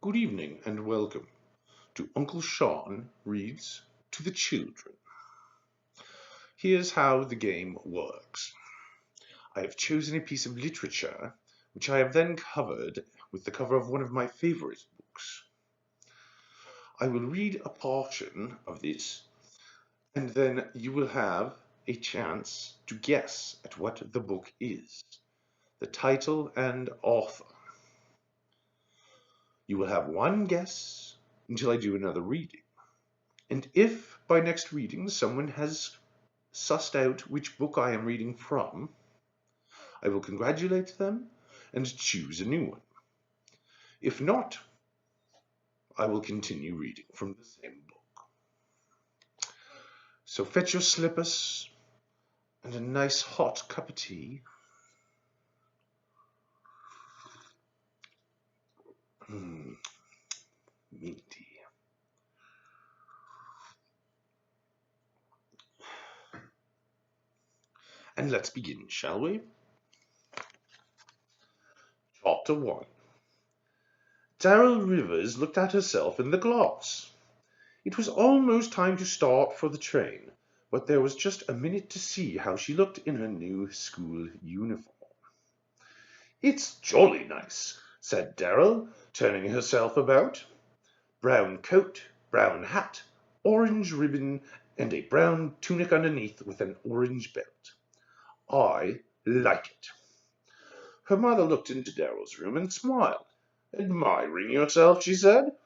Good evening and welcome to Uncle Sean Reads to the Children. Here's how the game works. I have chosen a piece of literature which I have then covered with the cover of one of my favorite books. I will read a portion of this and then you will have a chance to guess at what the book is, the title and author. You will have one guess until I do another reading. And if by next reading someone has sussed out which book I am reading from, I will congratulate them and choose a new one. If not, I will continue reading from the same book. So fetch your slippers and a nice hot cup of tea. Minty. And let's begin, shall we? Chapter 1. Darrell Rivers looked at herself in the glass. It was almost time to start for the train, but there was just a minute to see how she looked in her new school uniform. "It's jolly nice," said Darrell, turning herself about. "Brown coat, brown hat, orange ribbon, and a brown tunic underneath with an orange belt. I like it." Her mother looked into Darrell's room and smiled. "Admiring yourself," she said.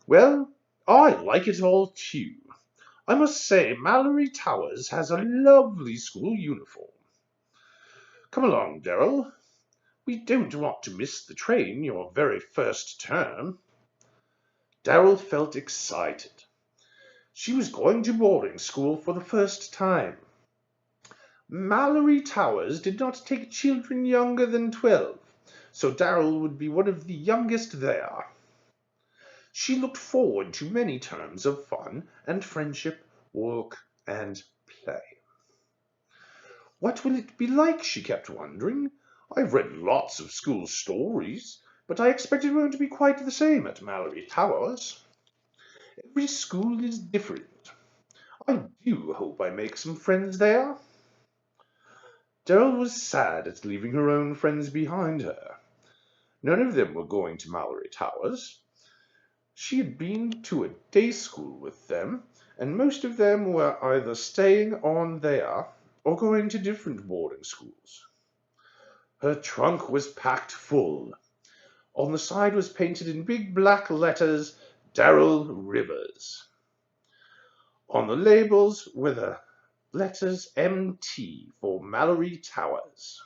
"Well, I like it all too. I must say Mallory Towers has a lovely school uniform. Come along, Darrell. We don't want to miss the train your very first term." Darrell felt excited. She was going to boarding school for the first time. Mallory Towers did not take children younger than 12, so Darrell would be one of the youngest there. She looked forward to many terms of fun and friendship, work and play. What will it be like, she kept wondering. I've read lots of school stories, but I expect it won't be quite the same at Mallory Towers. Every school is different. I do hope I make some friends there. Darrell was sad at leaving her own friends behind her. None of them were going to Mallory Towers. She had been to a day school with them, and most of them were either staying on there or going to different boarding schools. Her trunk was packed full. On the side was painted in big black letters, Darrell Rivers. On the labels were the letters MT for Mallory Towers.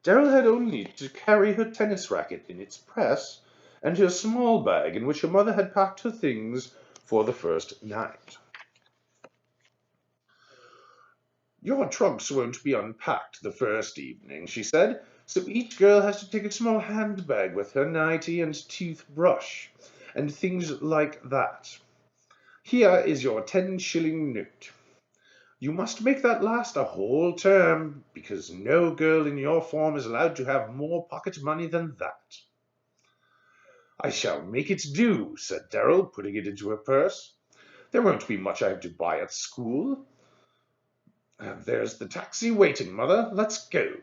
Darrell had only to carry her tennis racket in its press and her small bag in which her mother had packed her things for the first night. "Your trunks won't be unpacked the first evening," she said, "so each girl has to take a small handbag with her nightie and toothbrush, and things like that. Here is your 10-shilling note. You must make that last a whole term, because no girl in your form is allowed to have more pocket money than that." "I shall make it do," said Darrell, putting it into her purse. "There won't be much I have to buy at school. There's the taxi waiting, Mother. Let's go."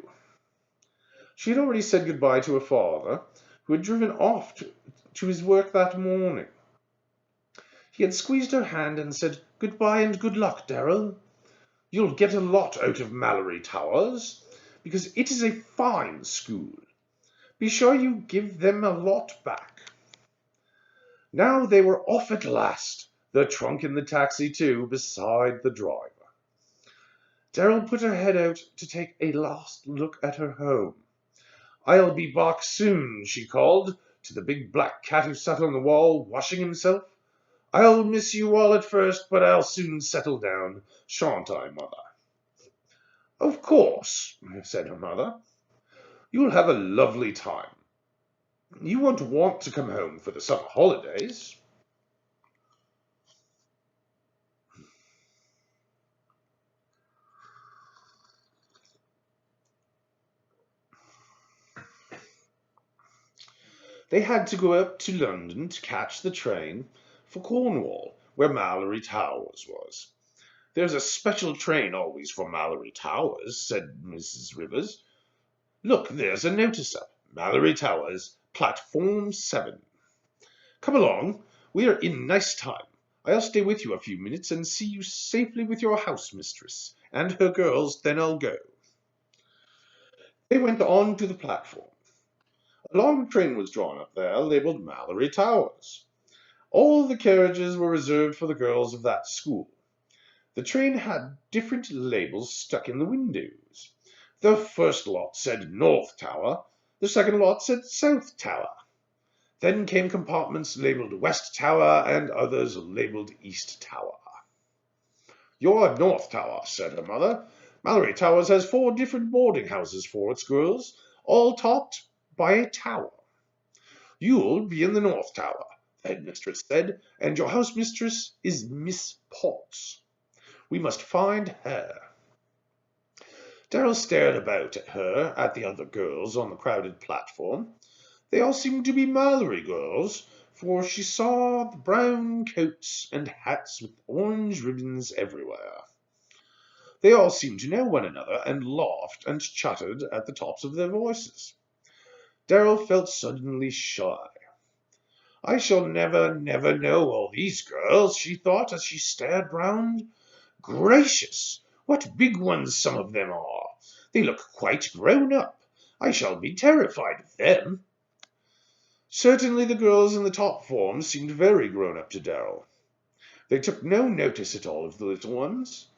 She had already said goodbye to her father, who had driven off to his work that morning. He had squeezed her hand and said, "Goodbye and good luck, Darrell. You'll get a lot out of Mallory Towers, because it is a fine school. Be sure you give them a lot back." Now they were off at last, the trunk in the taxi too, beside the driver. Darrell put her head out to take a last look at her home. "I'll be back soon," she called to the big black cat who sat on the wall, washing himself. "I'll miss you all at first, but I'll soon settle down, shan't I, Mother?" "Of course," said her mother. "You'll have a lovely time. You won't want to come home for the summer holidays." They had to go up to London to catch the train for Cornwall, where Mallory Towers was. "There's a special train always for Mallory Towers," said Mrs. Rivers. "Look, there's a notice up. Mallory Towers, platform 7. Come along. We are in nice time. I'll stay with you a few minutes and see you safely with your house mistress and her girls, then I'll go." They went on to the platform. A long train was drawn up there, labelled Mallory Towers. All the carriages were reserved for the girls of that school. The train had different labels stuck in the windows. The first lot said North Tower, the second lot said South Tower. Then came compartments labelled West Tower and others labelled East Tower. "You're North Tower," said her mother. "Mallory Towers has 4 different boarding houses for its girls, all topped by a tower. You'll be in the North Tower," the headmistress said, "and your house mistress is Miss Potts. We must find her." Darrell stared about at her, at the other girls on the crowded platform. They all seemed to be Mallory girls, for she saw the brown coats and hats with orange ribbons everywhere. They all seemed to know one another, and laughed and chattered at the tops of their voices. Darrell felt suddenly shy. "I shall never know all these girls," she thought as she stared round. "Gracious, what big ones some of them are! They look quite grown up. I shall be terrified of them." Certainly the girls in the top form seemed very grown up to Darrell. They took no notice at all of the little ones.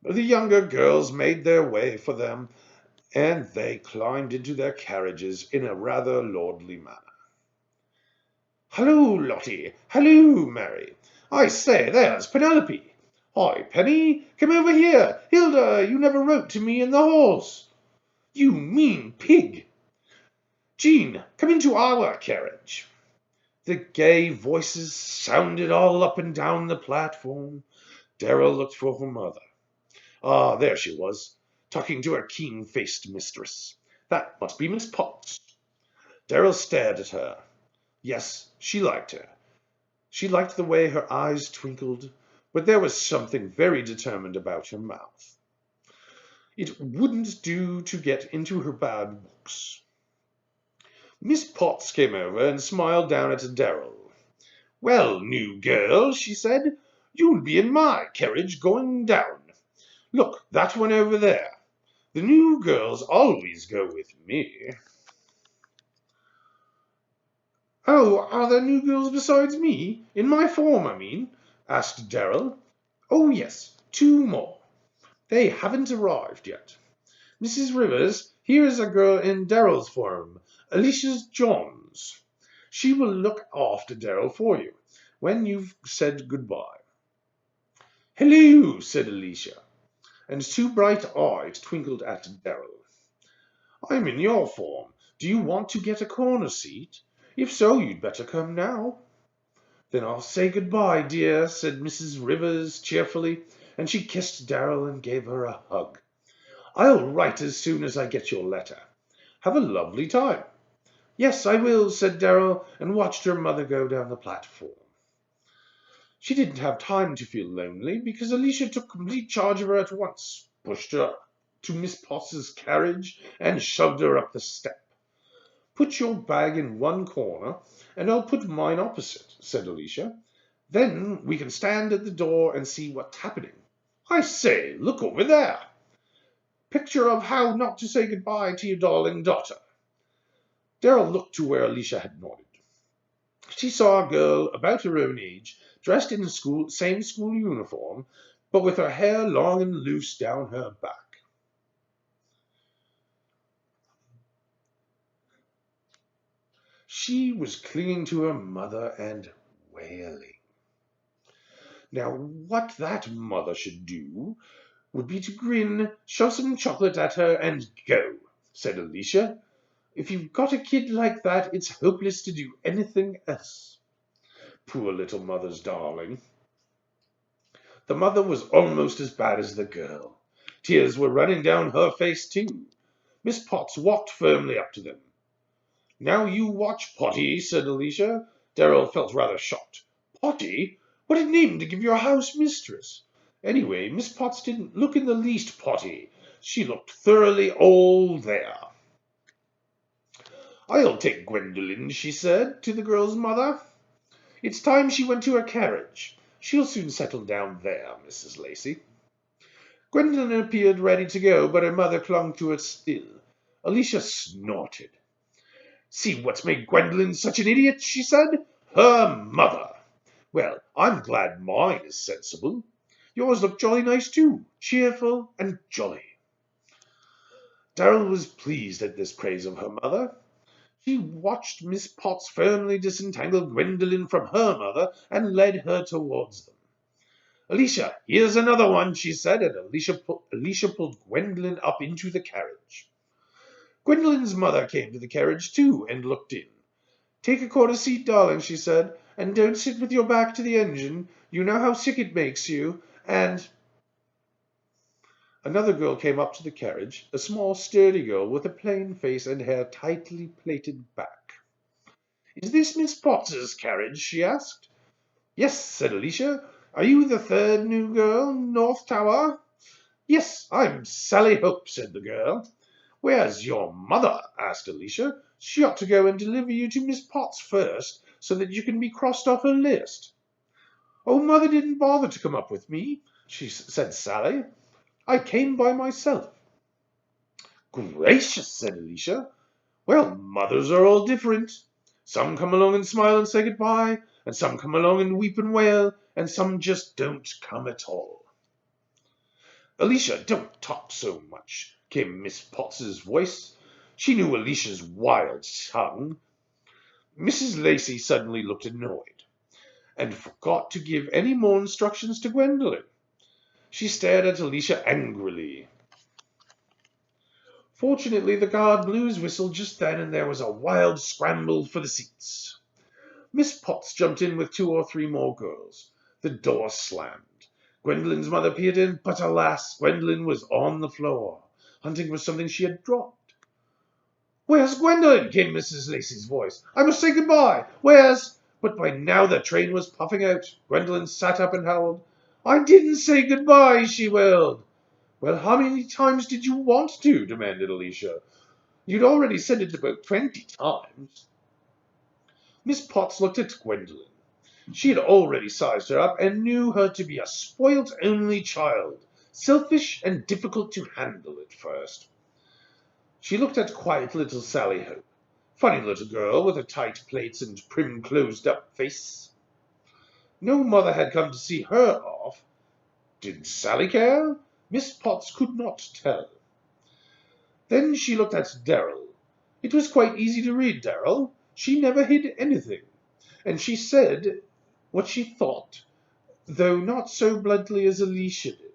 The younger girls made their way for them, and they climbed into their carriages in a rather lordly manner. "Halloo, Lottie! Halloo, Mary! I say, there's Penelope! Hi, Penny! Come over here! Hilda, you never wrote to me in the halls! You mean pig! Jean, come into our carriage!" The gay voices sounded all up and down the platform. Darrell looked for her mother. Ah, there she was, talking to her keen-faced mistress. That must be Miss Potts. Darrell stared at her. Yes, she liked her. She liked the way her eyes twinkled, but there was something very determined about her mouth. It wouldn't do to get into her bad books. Miss Potts came over and smiled down at Darrell. "Well, new girl," she said, "you'll be in my carriage going down. Look, that one over there. The new girls always go with me." "Oh, are there new girls besides me? In my form, I mean?" asked Darrell. "Oh, yes, 2 more. They haven't arrived yet. Mrs. Rivers, here is a girl in Darrell's form, Alicia Johns. She will look after Darrell for you, when you've said good-bye." "Hello," said Alicia, and 2 bright eyes twinkled at Darrell. "I'm in your form. Do you want to get a corner seat? If so, you'd better come now." "Then I'll say good-bye, dear," said Mrs. Rivers cheerfully, and she kissed Darrell and gave her a hug. "I'll write as soon as I get your letter. Have a lovely time." "Yes, I will," said Darrell, and watched her mother go down the platform. She didn't have time to feel lonely, because Alicia took complete charge of her at once, pushed her to Miss Potts's carriage, and shoved her up the step. "Put your bag in one corner, and I'll put mine opposite," said Alicia. "Then we can stand at the door and see what's happening. I say, look over there! Picture of how not to say good-bye to your darling daughter." Darrell looked to where Alicia had nodded. She saw a girl about her own age, dressed in the same school uniform, but with her hair long and loose down her back. She was clinging to her mother and wailing. Now, what that mother should do would be to grin, shove some chocolate at her, and go, said Alicia. "If you've got a kid like that, it's hopeless to do anything else." Poor little mother's darling. The mother was almost as bad as the girl. Tears were running down her face, too. Miss Potts walked firmly up to them. Now you watch, Potty, said Alicia. Darrell felt rather shocked. Potty? What a name to give your house mistress! Anyway, Miss Potts didn't look in the least potty. She looked thoroughly all there. I'll take Gwendolen, she said to the girl's mother. It's time she went to her carriage. She'll soon settle down there, Mrs. Lacey. Gwendolen appeared ready to go, but her mother clung to her still. Alicia snorted. See what's made Gwendolen such an idiot, she said. Her mother. Well, I'm glad mine is sensible. Yours look jolly nice too, cheerful and jolly. Darrell was pleased at this praise of her mother. She watched Miss Potts firmly disentangle Gwendolen from her mother and led her towards them. Alicia, here's another one, she said, and Alicia pulled Gwendolen up into the carriage. Gwendolen's mother came to the carriage too and looked in. Take a corner seat, darling, she said, and don't sit with your back to the engine. You know how sick it makes you, and... Another girl came up to the carriage, a small, sturdy girl with a plain face and hair tightly plaited back. Is this Miss Potts's carriage? She asked. Yes, said Alicia. Are you the third new girl, North Tower? Yes, I'm Sally Hope, said the girl. Where's your mother? Asked Alicia. She ought to go and deliver you to Miss Potts first, so that you can be crossed off her list. Oh, mother didn't bother to come up with me, said Sally. I came by myself. Gracious, said Alicia. Well, mothers are all different. Some come along and smile and say goodbye, and some come along and weep and wail, and some just don't come at all. Alicia, don't talk so much, came Miss Potts's voice. She knew Alicia's wild tongue. Mrs. Lacey suddenly looked annoyed, and forgot to give any more instructions to Gwendolen. She stared at Alicia angrily. Fortunately, the guard blew his whistle just then, and there was a wild scramble for the seats. Miss Potts jumped in with 2 or 3 more girls. The door slammed. Gwendolen's mother peered in, but alas, Gwendolen was on the floor, hunting for something she had dropped. Where's Gwendolen? Came Mrs. Lacey's voice. I must say goodbye. Where's... But by now the train was puffing out. Gwendolen sat up and howled. I didn't say goodbye, she wailed. Well, how many times did you want to? Demanded Alicia. You'd already said it about 20 times. Miss Potts looked at Gwendolen. She had already sized her up and knew her to be a spoilt only child, selfish and difficult to handle at first. She looked at quiet little Sally Hope, funny little girl with her tight plaits and prim closed-up face. No mother had come to see her off. Did Sally care? Miss Potts could not tell. Then she looked at Darrell. It was quite easy to read Darrell. She never hid anything, and she said what she thought, though not so bluntly as Alicia did.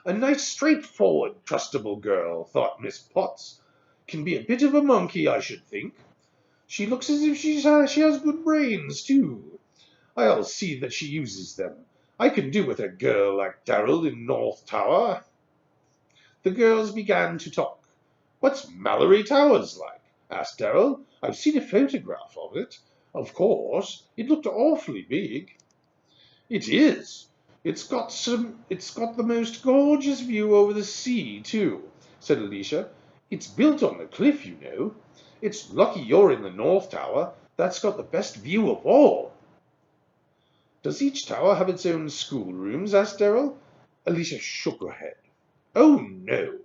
A nice, straightforward, trustable girl, thought Miss Potts. Can be a bit of a monkey, I should think. She looks as if she has good brains, too. I'll see that she uses them. I can do with a girl like Darrell in North Tower. The girls began to talk. What's Mallory Towers like? Asked Darrell. I've seen a photograph of it. Of course, it looked awfully big. It is. It's got the most gorgeous view over the sea, too, said Alicia. It's built on the cliff, you know. It's lucky you're in the North Tower. That's got the best view of all. Does each tower have its own schoolrooms? Asked Darrell. Alicia shook her head. Oh, no.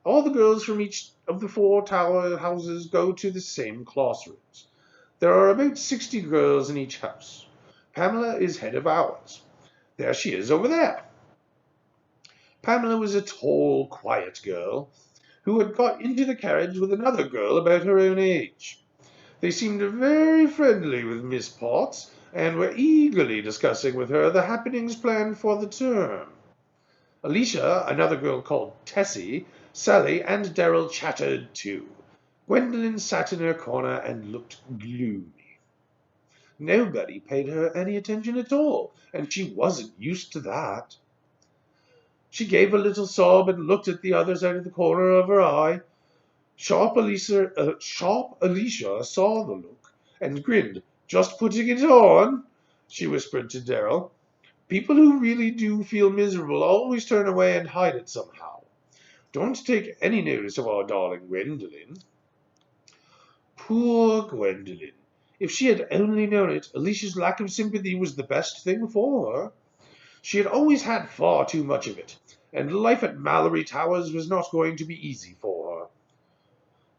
All the girls from each of the 4 tower houses go to the same classrooms. There are about 60 girls in each house. Pamela is head of ours. There she is over there. Pamela was a tall, quiet girl who had got into the carriage with another girl about her own age. They seemed very friendly with Miss Potts and were eagerly discussing with her the happenings planned for the term. Alicia, another girl called Tessie, Sally, and Darrell chattered too. Gwendolen sat in her corner and looked gloomy. Nobody paid her any attention at all, and she wasn't used to that. She gave a little sob and looked at the others out of the corner of her eye. Sharp Alicia saw the look and grinned. "Just putting it on," she whispered to Darrell. "People who really do feel miserable always turn away and hide it somehow. Don't take any notice of our darling Gwendolen." Poor Gwendolen! If she had only known it, Alicia's lack of sympathy was the best thing for her. She had always had far too much of it, and life at Mallory Towers was not going to be easy for her.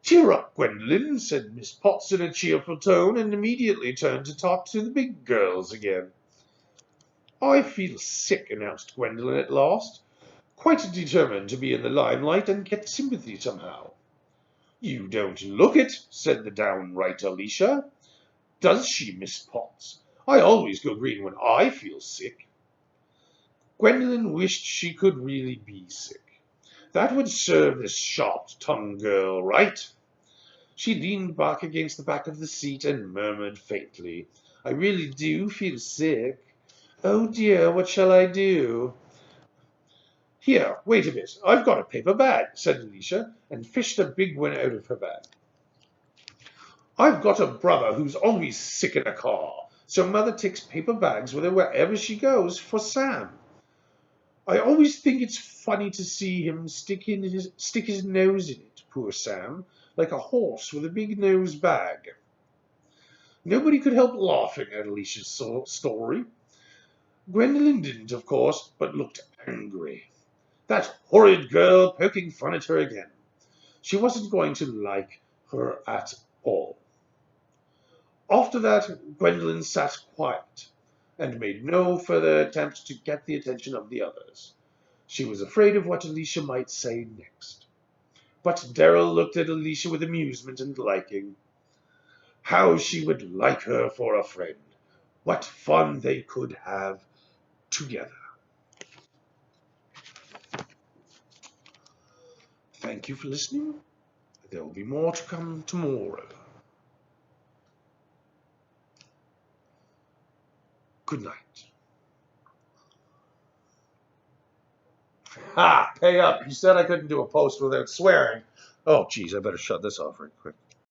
"Cheer up, Gwendolen," said Miss Potts in a cheerful tone, and immediately turned to talk to the big girls again. "I feel sick," announced Gwendolen at last, quite determined to be in the limelight and get sympathy somehow. "You don't look it," said the downright Alicia. "Does she, Miss Potts? I always go green when I feel sick." Gwendolen wished she could really be sick. That would serve this sharp-tongued girl right. She leaned back against the back of the seat and murmured faintly, "I really do feel sick. Oh dear, what shall I do?" "Here, wait a bit. I've got a paper bag," said Alicia, and fished a big one out of her bag. "I've got a brother who's always sick in a car, so Mother takes paper bags with her wherever she goes for Sam. I always think it's funny to see him stick his nose in it, poor Sam, like a horse with a big nose bag." Nobody could help laughing at Alicia's story. Gwendolen didn't, of course, but looked angry. That horrid girl poking fun at her again. She wasn't going to like her at all. After that, Gwendolen sat quiet and made no further attempt to get the attention of the others. She was afraid of what Alicia might say next. But Darrell looked at Alicia with amusement and liking. How she would like her for a friend! What fun they could have together! Thank you for listening. There will be more to come tomorrow. Good night. Ha! Pay up. You said I couldn't do a post without swearing. Oh, geez, I better shut this off right quick.